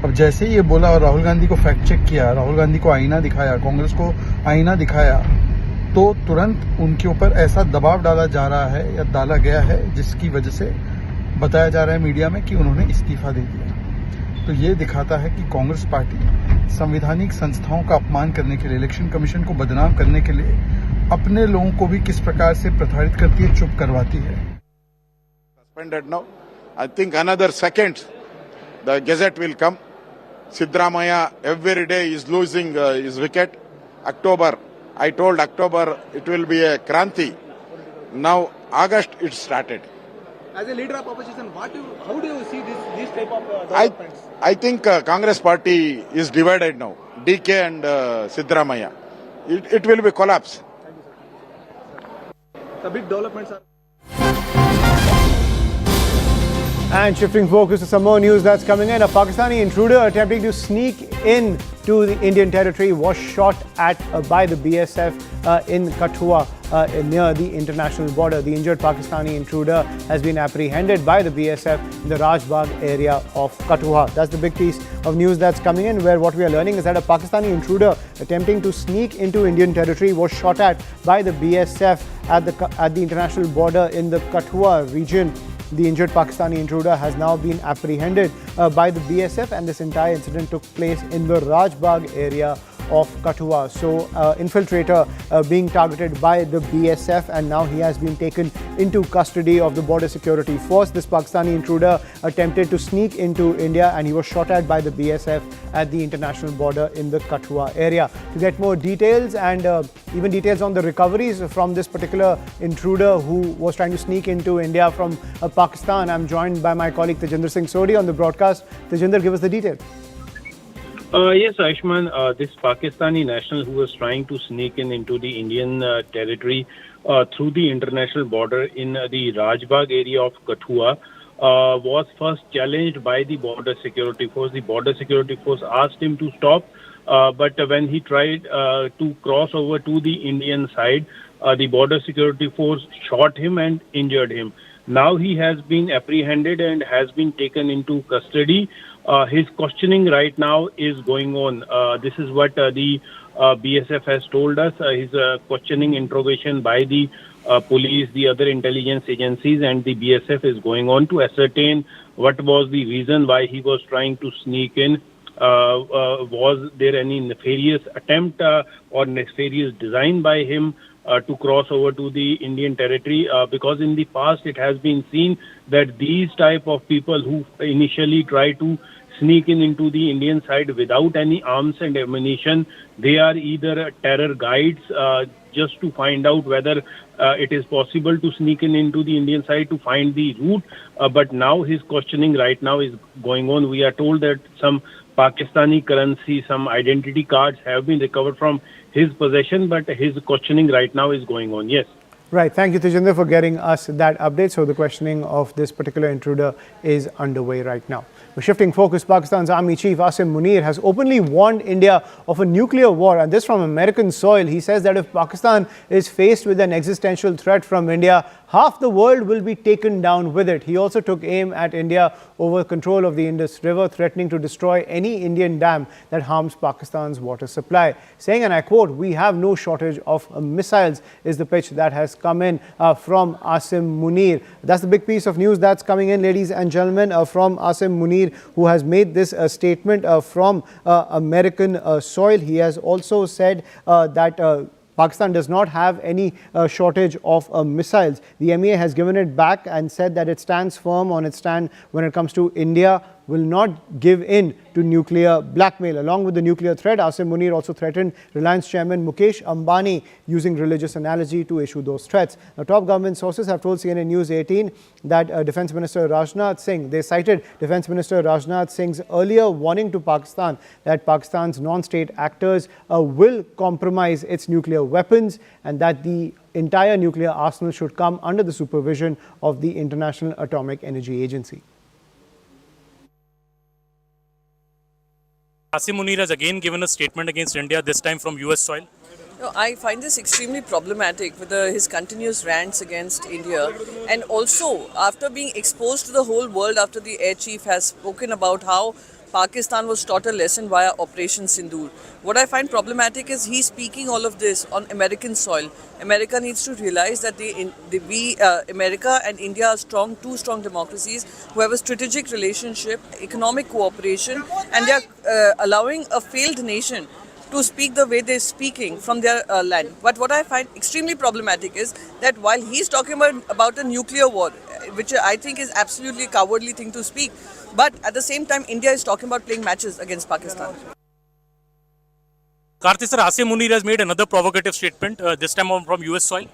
अब जैसे ही ये बोला और राहुल गांधी को फैक्ट चेक किया, राहुल गांधी को आईना दिखाया, कांग्रेस को आईना दिखाया, तो तुरंत उनके ऊपर ऐसा दबाव डाला जा रहा है या डाला गया है जिसकी वजह से बताया जा रहा है मीडिया में कि उन्होंने इस्तीफा दे दिया। तो ये दिखाता है कि कांग्रेस पार्टी संवैधानिक संस्थाओं का अपमान करने के लिए, इलेक्शन कमीशन को बदनाम करने के लिए अपने लोगों को भी किस प्रकार से प्रताड़ित करती है, चुप करवाती है। Suspended now. I think another second the gazette will come. Siddaramaya every day is losing his wicket. October, I told October it will be a Kranti. Now August it started. As a leader of opposition, how do you see this type of developments? I think Congress party is divided now. DK and Siddaramaya. It will be collapse. The big developments are. And shifting focus to some more news that's coming in. A Pakistani intruder attempting to sneak in to the Indian territory was shot at by the BSF in Kathua near the international border. The injured Pakistani intruder has been apprehended by the BSF in the Rajbagh area of Kathua. That's the big piece of news that's coming in, where what we are learning is that a Pakistani intruder attempting to sneak into Indian territory was shot at by the BSF at the international border in the Kathua region. The injured Pakistani intruder has now been apprehended by the BSF, and this entire incident took place in the Rajbagh area of Kathua. So, infiltrator being targeted by the BSF, and now he has been taken into custody of the Border Security Force. This Pakistani intruder attempted to sneak into India, and he was shot at by the BSF at the international border in the Kathua area. To get more details and even details on the recoveries from this particular intruder who was trying to sneak into India from Pakistan, I'm joined by my colleague Tejinder Singh Sodhi on the broadcast. Tejinder, give us the details. Yes, Ayushman, this Pakistani national who was trying to sneak into the Indian territory through the international border in the Rajbagh area of Kathua was first challenged by the Border Security Force. The Border Security Force asked him to stop, but when he tried to cross over to the Indian side, the Border Security Force shot him and injured him. Now he has been apprehended and has been taken into custody. His questioning right now is going on. This is what the BSF has told us. His questioning interrogation by the police, the other intelligence agencies and the BSF is going on to ascertain what was the reason why he was trying to sneak in. Was there any nefarious attempt or nefarious design by him to cross over to the Indian territory? Because in the past it has been seen that these type of people who initially try to sneak into the Indian side without any arms and ammunition, they are either terror guides just to find out whether it is possible to sneak into the Indian side to find the route. But now his questioning right now is going on. We are told that some Pakistani currency, some identity cards have been recovered from his possession, but his questioning right now is going on. Yes. Right. Thank you, Tejinder, for getting us that update. So the questioning of this particular intruder is underway right now. We're shifting focus. Pakistan's Army Chief Asim Munir has openly warned India of a nuclear war, and this from American soil. He says that if Pakistan is faced with an existential threat from India, half the world will be taken down with it. He also took aim at India over control of the Indus River, threatening to destroy any Indian dam that harms Pakistan's water supply. Saying, and I quote, "We have no shortage of missiles," is the pitch that has come in from Asim Munir. That's the big piece of news that's coming in, ladies and gentlemen, from Asim Munir, who has made this statement from American soil. He has also said that Pakistan does not have any shortage of missiles. The MEA has given it back and said that it stands firm on its stand when it comes to India will not give in to nuclear blackmail. Along with the nuclear threat, Asim Munir also threatened Reliance chairman Mukesh Ambani using religious analogy to issue those threats. Now, top government sources have told CNN News 18 that Defence Minister Rajnath Singh, they cited Defence Minister Rajnath Singh's earlier warning to Pakistan that Pakistan's non-state actors will compromise its nuclear weapons and that the entire nuclear arsenal should come under the supervision of the International Atomic Energy Agency. Asim Munir has again given a statement against India, this time from US soil. No, I find this extremely problematic with his continuous rants against India, and also after being exposed to the whole world after the air chief has spoken about how Pakistan was taught a lesson via Operation Sindoor. What I find problematic is he's speaking all of this on American soil. America needs to realize that America and India are two strong democracies who have a strategic relationship, economic cooperation, and they are allowing a failed nation to speak the way they're speaking from their land. But what I find extremely problematic is that while he's talking about a nuclear war, which I think is absolutely a cowardly thing to speak, but at the same time, India is talking about playing matches against Pakistan. Karthi sir, Asim Munir has made another provocative statement, this time from US soil.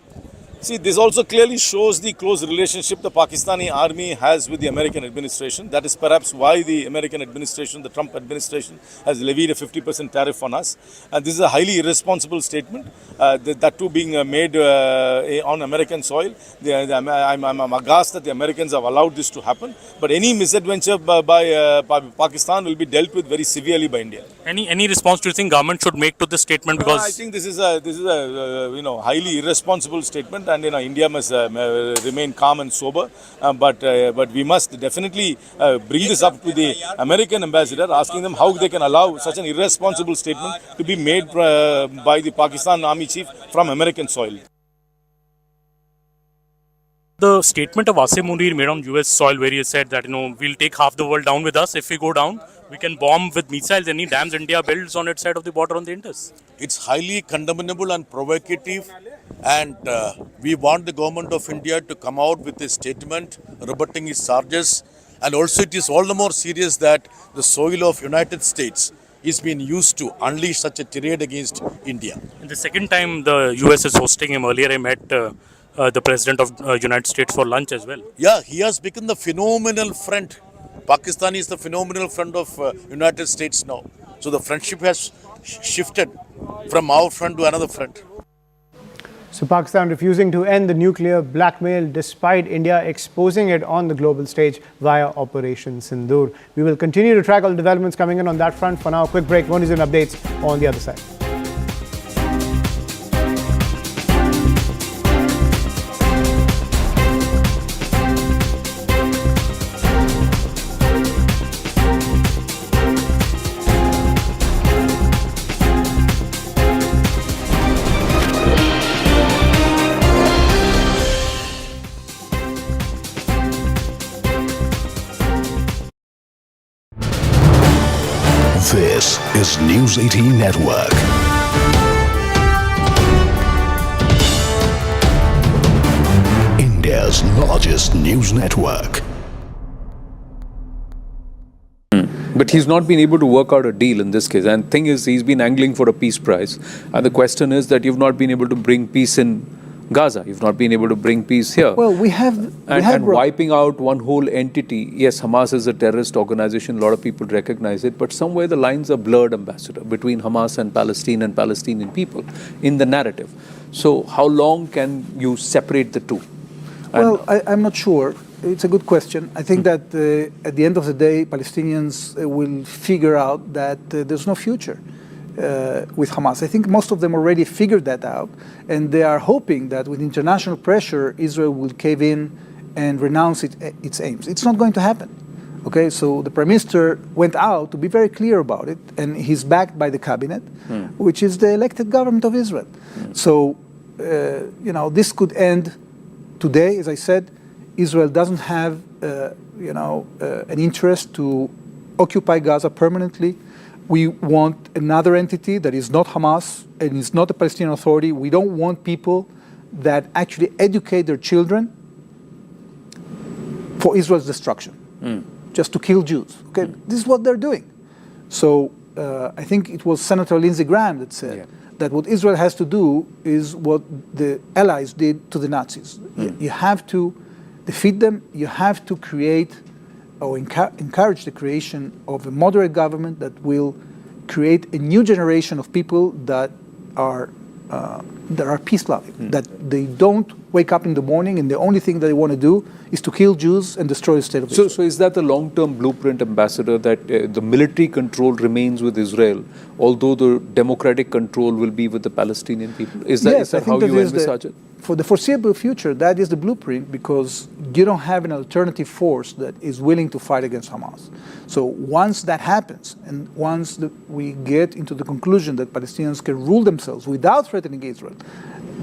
See, this also clearly shows the close relationship the Pakistani army has with the American administration. That is perhaps why the American administration, the Trump administration, has levied a 50% tariff on us. And this is a highly irresponsible statement, that too being made on American soil. I'm aghast that the Americans have allowed this to happen. But any misadventure by Pakistan will be dealt with very severely by India. Any response do you think government should make to this statement? Because I think this is a highly irresponsible statement. And India must remain calm and sober, but we must definitely bring this up to the American ambassador, asking them how they can allow such an irresponsible statement to be made by the Pakistan army chief from American soil. The statement of Asim Munir made on US soil, where he said that we'll take half the world down with us. If we go down, we can bomb with missiles any dams India builds on its side of the border on the Indus. It's highly condemnable and provocative, and we want the government of India to come out with a statement rebutting his charges. And also it is all the more serious that the soil of United States is being used to unleash such a tirade against India. And the second time the US is hosting him, earlier I met the President of United States for lunch as well. Yeah, he has become the phenomenal friend. Pakistan is the phenomenal friend of United States now. So the friendship has shifted from our friend to another friend. So Pakistan refusing to end the nuclear blackmail despite India exposing it on the global stage via Operation Sindoor. We will continue to track all the developments coming in on that front. For now, a quick break. More news and updates on the other side. This is News 18 Network. India's largest news network. But he's not been able to work out a deal in this case. And the thing is, he's been angling for a peace prize. And the question is that you've not been able to bring peace in Gaza. You've not been able to bring peace here. Well, we have wiping out one whole entity. Yes, Hamas is a terrorist organization. A lot of people recognize it. But somewhere the lines are blurred, Ambassador, between Hamas and Palestinian people in the narrative. So how long can you separate the two? Well, I'm not sure. It's a good question. I think that at the end of the day, Palestinians will figure out that there's no future with Hamas. I think most of them already figured that out, and they are hoping that with international pressure, Israel will cave in and renounce its aims. It's not going to happen. Okay, so the Prime Minister went out to be very clear about it, and he's backed by the cabinet, which is the elected government of Israel. So, this could end today. As I said, Israel doesn't have, an interest to occupy Gaza permanently. We want another entity that is not Hamas and is not the Palestinian Authority. We don't want people that actually educate their children for Israel's destruction, just to kill Jews. Okay, this is what they're doing. So I think it was Senator Lindsey Graham that said that what Israel has to do is what the Allies did to the Nazis. You have to defeat them. You have to create or encourage the creation of a moderate government that will create a new generation of people that are peace-loving, that they don't wake up in the morning and the only thing that they want to do is to kill Jews and destroy the state of Israel. So is that the long-term blueprint, Ambassador, that the military control remains with Israel, although the democratic control will be with the Palestinian people? Is that, yes, is that how you envisage it? For the foreseeable future, that is the blueprint, because you don't have an alternative force that is willing to fight against Hamas. So once that happens, and once we get into the conclusion that Palestinians can rule themselves without threatening Israel,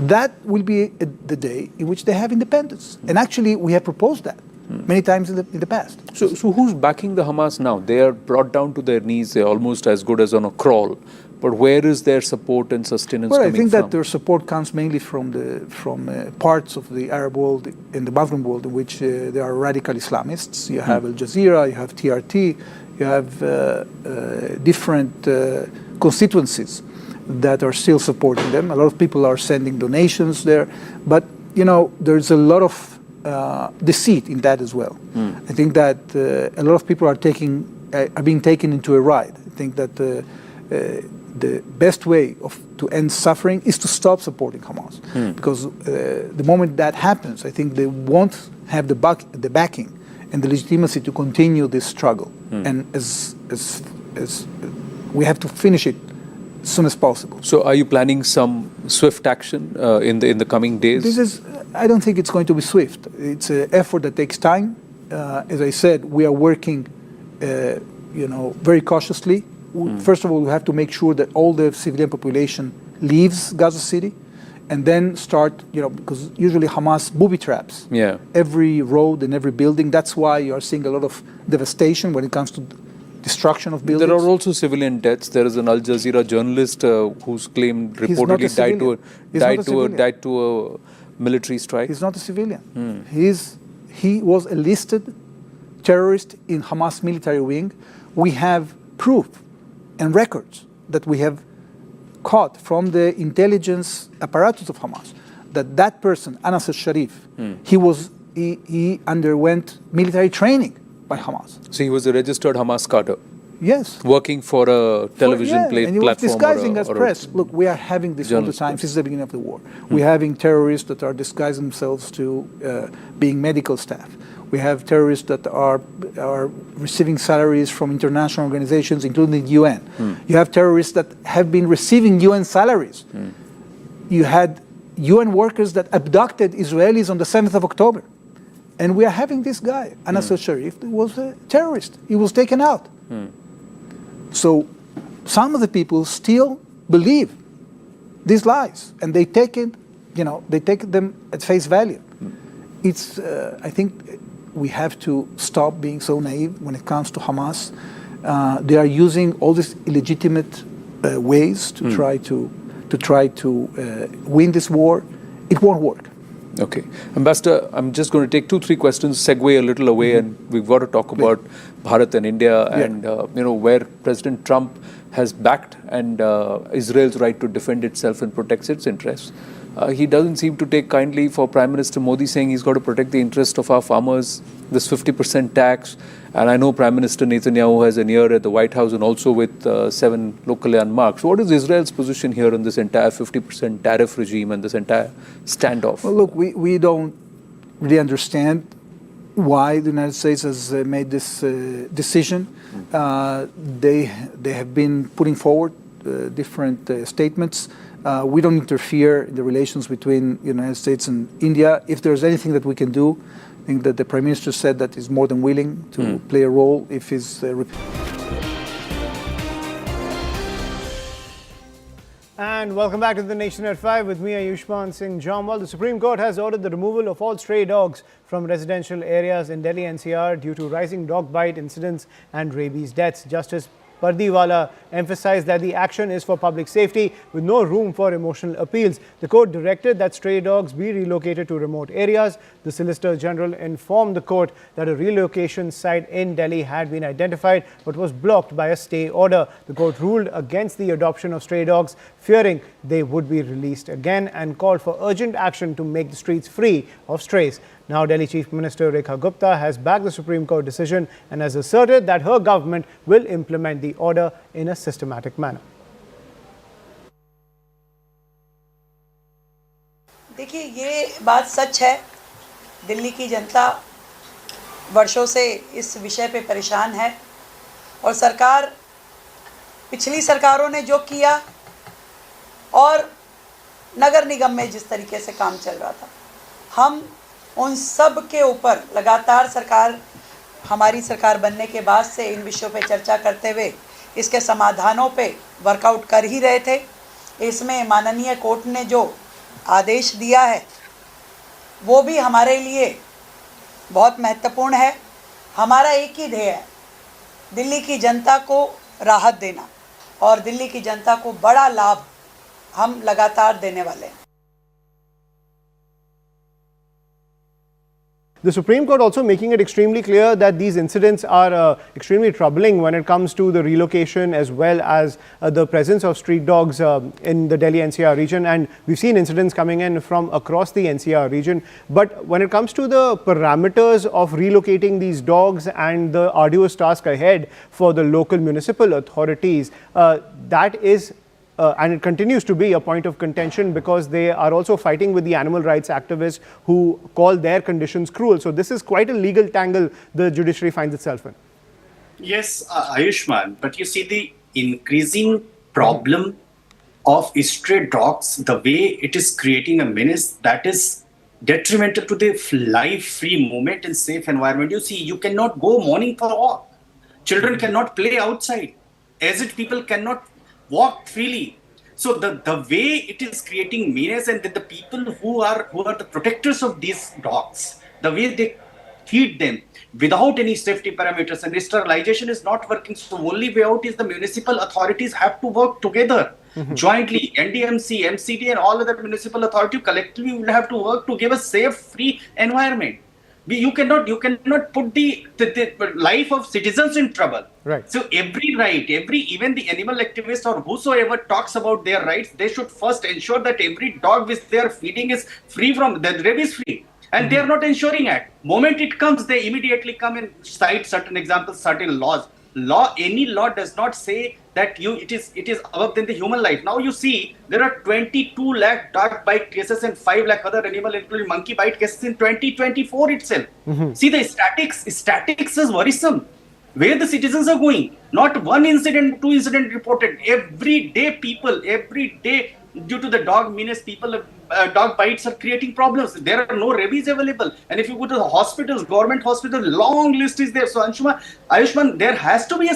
that will be the day in which they have independence. And actually, we have proposed that many times in the past. So who's backing the Hamas now? They are brought down to their knees. They're almost as good as on a crawl. But where is their support and sustenance coming from? Well, I think that their support comes mainly from parts of the Arab world and the Muslim world in which there are radical Islamists. You have Al Jazeera, you have TRT, you have different constituencies that are still supporting them. A lot of people are sending donations there. But, you know, there's a lot of deceit in that as well. I think that a lot of people are being taken into a ride. I think that the best way to end suffering is to stop supporting Hamas. Because the moment that happens, I think they won't have the backing and the legitimacy to continue this struggle. And as we have to finish it as soon as possible. So are you planning some swift action in the coming days? I don't think it's going to be swift. It's an effort that takes time. As I said, we are working very cautiously. First of all, we have to make sure that all the civilian population leaves Gaza City, and then start, because usually Hamas booby traps every road and every building. That's why you are seeing a lot of devastation when it comes to destruction of buildings. There are also civilian deaths. There is an Al Jazeera journalist who's claimed reportedly died to a military strike. He's not a civilian. He was a listed terrorist in Hamas military wing. We have proof and records that we have caught from the intelligence apparatus of Hamas that person, Anas al-Sharif, he underwent military training by Hamas. So he was a registered Hamas cadre? Yes. Working for a television platform? And he was disguising as press. Look, we are having this all the time since the beginning of the war. We're having terrorists that are disguising themselves to being medical staff. We have terrorists that are receiving salaries from international organizations, including the UN. You have terrorists that have been receiving UN salaries. You had UN workers that abducted Israelis on the 7th of October. And we are having this guy, Anas al-Sharif, was a terrorist. He was taken out. So some of the people still believe these lies, and they take them at face value. It's, I think, we have to stop being so naive when it comes to Hamas. They are using all these illegitimate ways to try to win this war. It won't work. Okay. Ambassador, I'm just going to take 2-3 questions, segue a little away, and we've got to talk about Bharat and India and where President Trump has backed and Israel's right to defend itself and protects its interests. He doesn't seem to take kindly for Prime Minister Modi saying he's got to protect the interest of our farmers, this 50% tax. And I know Prime Minister Netanyahu has an ear at the White House and also with 7 local landmarks. What is Israel's position here on this entire 50% tariff regime and this entire standoff? Well, look, we don't really understand why the United States has made this decision. They have been putting forward different statements. We don't interfere in the relations between the United States and India. If there's anything that we can do, I think that the Prime Minister said that he's more than willing to play a role if he's... And welcome back to the Nation at 5 with me, Ayushman Singh Jamwal. The Supreme Court has ordered the removal of all stray dogs from residential areas in Delhi NCR due to rising dog bite incidents and rabies deaths. Justice Pardiwala emphasized that the action is for public safety with no room for emotional appeals. The court directed that stray dogs be relocated to remote areas. The Solicitor General informed the court that a relocation site in Delhi had been identified but was blocked by a stay order. The court ruled against the adoption of stray dogs, fearing they would be released again, and called for urgent action to make the streets free of strays. Now, Delhi Chief Minister Rekha Gupta has backed the Supreme Court decision and has asserted that her government will implement the order in a systematic manner. देखिए, ये बात सच है। दिल्ली की जनता वर्षों से इस विषय पे परेशान है और सरकार, पिछली सरकारों ने जो किया और नगर निगम में जिस तरीके से काम चल रहा था, हम उन सब के ऊपर लगातार हमारी सरकार बनने के बाद से इन विषयों पे चर्चा करते हुए इसके समाधानों पे वर्कआउट कर ही रहे थे। इसमें माननीय कोर्ट ने जो आदेश दिया है वो भी हमारे लिए बहुत महत्वपूर्ण है। हमारा एक ही ध्येय है, दिल्ली की जनता को राहत देना, और दिल्ली की जनता को बड़ा लाभ हम लगातार देने वाले हैं। The Supreme Court also making it extremely clear that these incidents are extremely troubling when it comes to the relocation as well as the presence of street dogs in the Delhi NCR region. And we've seen incidents coming in from across the NCR region. But when it comes to the parameters of relocating these dogs and the arduous task ahead for the local municipal authorities, that is and it continues to be a point of contention because they are also fighting with the animal rights activists who call their conditions cruel. So this is quite a legal tangle the judiciary finds itself in. Yes, Ayushman, but you see the increasing problem of stray dogs, the way it is creating a menace that is detrimental to the life-free movement and safe environment. You see, you cannot go morning for a walk. Children cannot play outside. Aged people cannot walk freely. So the way it is creating menace, and the people who are the protectors of these dogs, the way they feed them without any safety parameters, and sterilization is not working. So only way out is the municipal authorities have to work together jointly. NDMC, MCD and all other municipal authorities collectively will have to work to give a safe, free environment. You cannot put the life of citizens in trouble. Right. So even the animal activists or whosoever talks about their rights, they should first ensure that every dog which they are feeding is free from the rabies free. And they are not ensuring it. Moment it comes, they immediately come and cite certain examples, certain laws. Any law does not say that it is above than the human life. Now you see there are 22 lakh dog bite cases and 5 lakh other animal, including monkey bite cases in 2024 itself. See, the statistics is worrisome. Where the citizens are going, not one incident, 2 incidents reported. Every day due to the dog menace, dog bites are creating problems. There are no rabies available. And if you go to the hospitals, government hospitals, long list is there. So Ayushman, there has to be a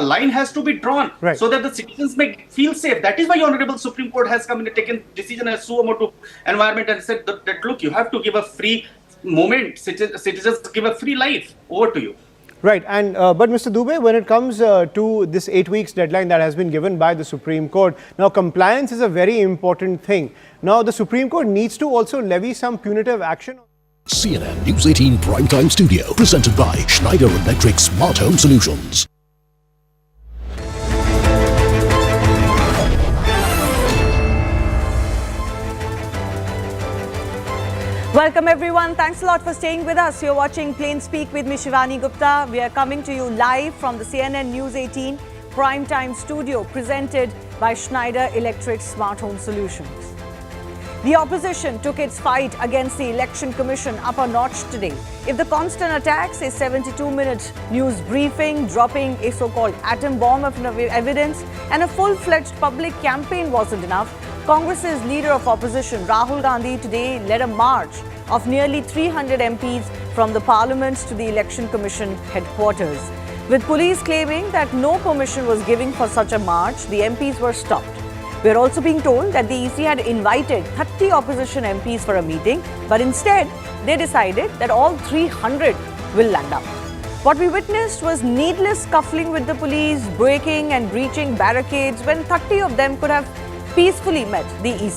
line has to be drawn so that the citizens may feel safe. That is why Honorable Supreme Court has come and taken decision as suo motu environment and said that look, you have to give a free moment. Citizens give a free life. Over to you. Right, and but Mr. Dubey, when it comes to this 8 weeks deadline that has been given by the Supreme Court, now compliance is a very important thing. Now the Supreme Court needs to also levy some punitive action. CNN News 18 Primetime Studio, presented by Schneider Electric Smart Home Solutions. Welcome everyone. Thanks a lot for staying with us. You're watching Plain Speak with me, Shivani Gupta. We are coming to you live from the CNN News 18 Primetime Studio, presented by Schneider Electric Smart Home Solutions. The opposition took its fight against the Election Commission up a notch today. If the constant attacks, a 72-minute news briefing, dropping a so-called atom bomb of evidence, and a full-fledged public campaign wasn't enough, Congress's leader of opposition, Rahul Gandhi, today led a march of nearly 300 MPs from the Parliament to the Election Commission headquarters. With police claiming that no permission was given for such a march, the MPs were stopped. We are also being told that the EC had invited 30 opposition MPs for a meeting, but instead they decided that all 300 will land up. What we witnessed was needless scuffling with the police, breaking and breaching barricades when 30 of them could have peacefully met the ECI.